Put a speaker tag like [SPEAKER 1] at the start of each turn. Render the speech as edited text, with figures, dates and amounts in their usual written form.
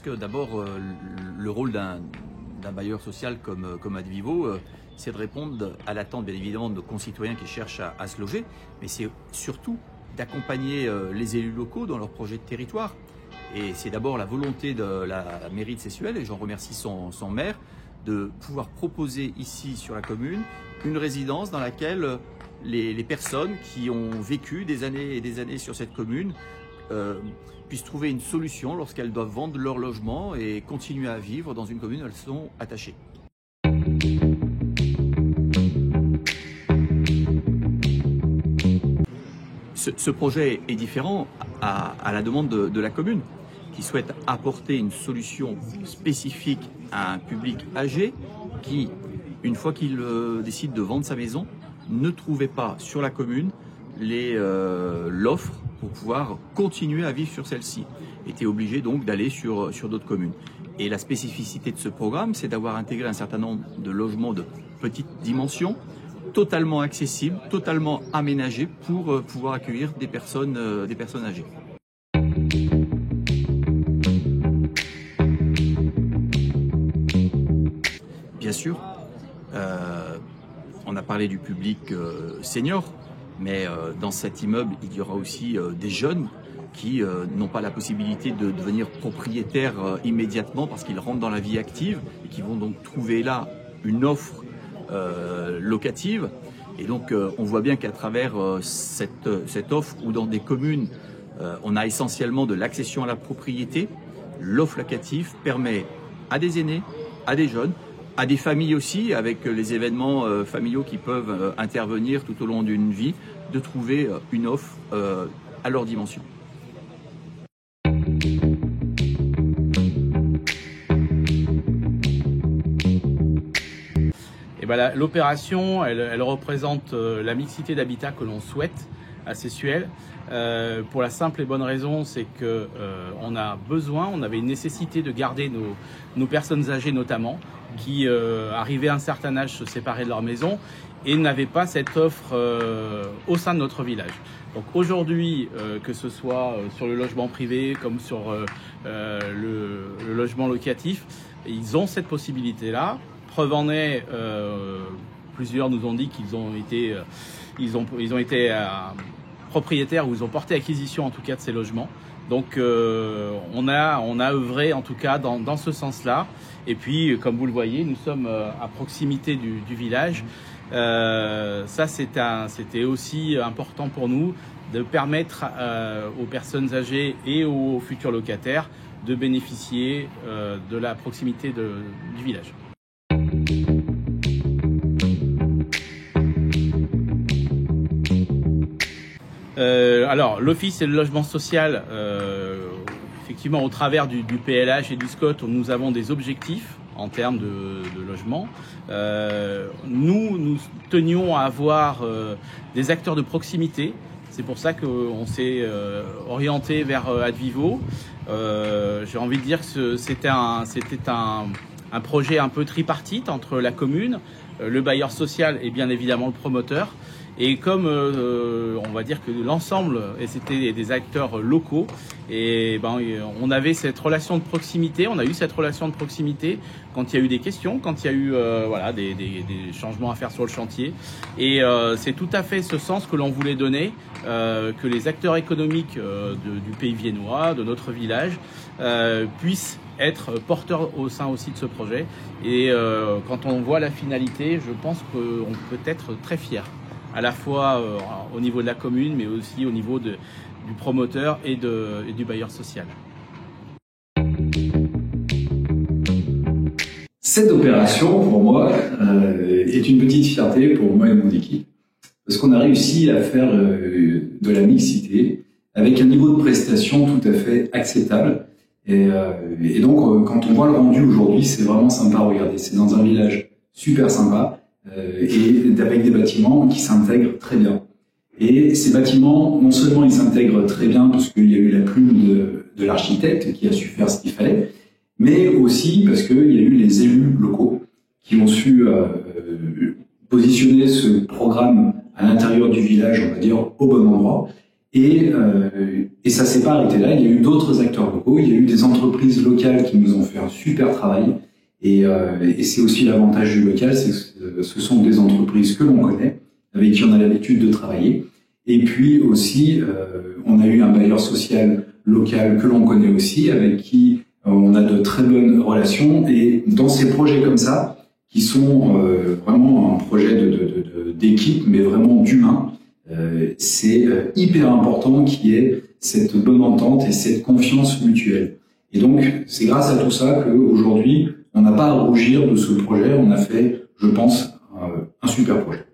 [SPEAKER 1] que d'abord, le rôle d'un bailleur social comme Advivo, c'est de répondre à l'attente bien évidemment de nos concitoyens qui cherchent à se loger, mais c'est surtout d'accompagner les élus locaux dans leurs projets de territoire. Et c'est d'abord la volonté de la mairie de Sessuel, et j'en remercie son maire, de pouvoir proposer ici sur la commune une résidence dans laquelle les personnes qui ont vécu des années et des années sur cette commune puissent trouver une solution lorsqu'elles doivent vendre leur logement et continuer à vivre dans une commune où elles sont attachées. Ce projet est différent à la demande de la commune, qui souhaite apporter une solution spécifique à un public âgé qui, une fois qu'il décide de vendre sa maison, ne trouvait pas sur la commune l'offre pour pouvoir continuer à vivre sur celle-ci. Était obligé donc d'aller sur d'autres communes. Et la spécificité de ce programme, c'est d'avoir intégré un certain nombre de logements de petite dimension, totalement accessibles, totalement aménagés pour pouvoir accueillir des personnes âgées. Bien sûr, on a parlé du public senior, mais dans cet immeuble, il y aura aussi des jeunes qui n'ont pas la possibilité de devenir propriétaires immédiatement parce qu'ils rentrent dans la vie active et qui vont donc trouver là une offre locative. Et donc on voit bien qu'à travers cette offre, ou dans des communes, on a essentiellement de l'accession à la propriété, l'offre locative permet à des aînés, à des jeunes, à des familles aussi, avec les événements familiaux qui peuvent intervenir tout au long d'une vie, de trouver une offre à leur dimension.
[SPEAKER 2] Et ben l'opération, elle représente la mixité d'habitat que l'on souhaite à Sessuel. Pour la simple et bonne raison, c'est que on avait une nécessité de garder nos personnes âgées notamment, qui arrivaient à un certain âge se séparer de leur maison et n'avaient pas cette offre au sein de notre village. Donc aujourd'hui, que ce soit sur le logement privé comme sur le logement locatif, ils ont cette possibilité-là. Preuve en est, plusieurs nous ont dit qu'ils ont été, propriétaires, ou ils ont porté acquisition en tout cas de ces logements. Donc on a œuvré en tout cas dans ce sens-là. Et puis comme vous le voyez, nous sommes à proximité du village. Ça c'était aussi important pour nous, de permettre aux personnes âgées et aux futurs locataires de bénéficier de la proximité du village. Alors l'Office et le logement social, effectivement au travers du PLH et du SCOT, nous avons des objectifs en termes de logement. Nous tenions à avoir des acteurs de proximité. C'est pour ça qu'on s'est orienté vers Advivo. J'ai envie de dire que c'était un projet un peu tripartite entre la commune, le bailleur social et bien évidemment le promoteur. Et comme on va dire que l'ensemble, et c'était des acteurs locaux, et on avait cette relation de proximité, on a eu cette relation de proximité quand il y a eu des questions, quand il y a eu des changements à faire sur le chantier. Et c'est tout à fait ce sens que l'on voulait donner, que les acteurs économiques du pays viennois, de notre village, puissent être porteurs au sein aussi de ce projet. Et quand on voit la finalité, je pense qu'on peut être très fiers, à la fois au niveau de la commune, mais aussi au niveau du promoteur et du bailleur social.
[SPEAKER 3] Cette opération, pour moi, est une petite fierté pour moi et mon équipe, parce qu'on a réussi à faire de la mixité avec un niveau de prestation tout à fait acceptable. Et donc, quand on voit le rendu aujourd'hui, c'est vraiment sympa à regarder. C'est dans un village super sympa, et avec des bâtiments qui s'intègrent très bien. Et ces bâtiments, non seulement ils s'intègrent très bien parce qu'il y a eu la plume de l'architecte qui a su faire ce qu'il fallait, mais aussi parce qu'il y a eu les élus locaux qui ont su positionner ce programme à l'intérieur du village, on va dire, au bon endroit. Et ça s'est pas arrêté là. Il y a eu d'autres acteurs locaux. Il y a eu des entreprises locales qui nous ont fait un super travail. Et c'est aussi l'avantage du local, c'est que ce sont des entreprises que l'on connaît, avec qui on a l'habitude de travailler. Et puis aussi, on a eu un bailleur social local que l'on connaît aussi, avec qui on a de très bonnes relations. Et dans ces projets comme ça, qui sont vraiment un projet d'équipe, mais vraiment d'humain, c'est hyper important qu'il y ait cette bonne entente et cette confiance mutuelle. Et donc, c'est grâce à tout ça qu'aujourd'hui, on n'a pas à rougir de ce projet. On a fait, je pense, un super projet.